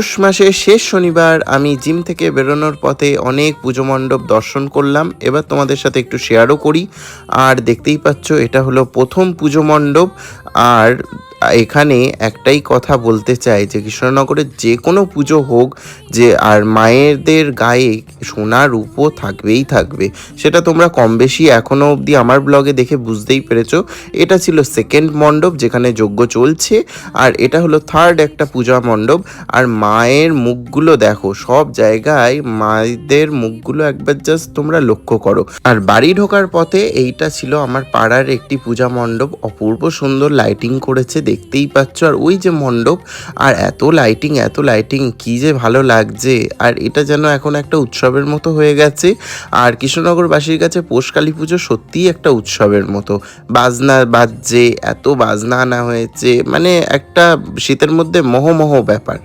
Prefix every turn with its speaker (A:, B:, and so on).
A: পৌষ মাসের শেষ শনিবার আমি জিম থেকে বেরোনোর পথে অনেক পুজো মণ্ডপ দর্শন করলাম। এবার তোমাদের সাথে একটু শেয়ারও করি। আর দেখতেই পাচ্ছ এটা হলো প্রথম পুজো মণ্ডপ। আর এখানে একটাই কথা বলতে চাই যে কৃষ্ণনগরের যে কোনো পুজো হোক, যে আর মায়েদের গায়ে সোনা রূপো থাকবেই থাকবে। সেটা তোমরা কম বেশি এখনও অবধি আমার ব্লগে দেখে বুঝতেই পেরেছো। এটা ছিল সেকেন্ড মণ্ডপ যেখানে যজ্ঞ চলছে, আর এটা হলো থার্ড একটা পূজা মণ্ডপ। আর মায়ের মুখগুলো দেখো, সব জায়গায় মায়েদের মুখগুলো একবার জাস্ট তোমরা লক্ষ্য করো। আর বাড়ি ঢোকার পথে এইটা ছিল আমার পাড়ার একটি পূজা মণ্ডপ, অপূর্ব সুন্দর লাইটিং করেছে দেখতেই পাচ্ছ। আর ওই যে মণ্ডপ, আর এত লাইটিং কি যে ভালো লাগছে। আর এটা যেন এখন একটা উৎসবের মতো হয়ে গেছে। আর কৃষ্ণনগরবাসীর কাছে পৌষ কালী পুজো সত্যিই একটা উৎসবের মতো। বাজনা বাজছে, এত বাজনা আনা হয়েছে, মানে একটা শীতের মধ্যে মোহমোহ ব্যাপার।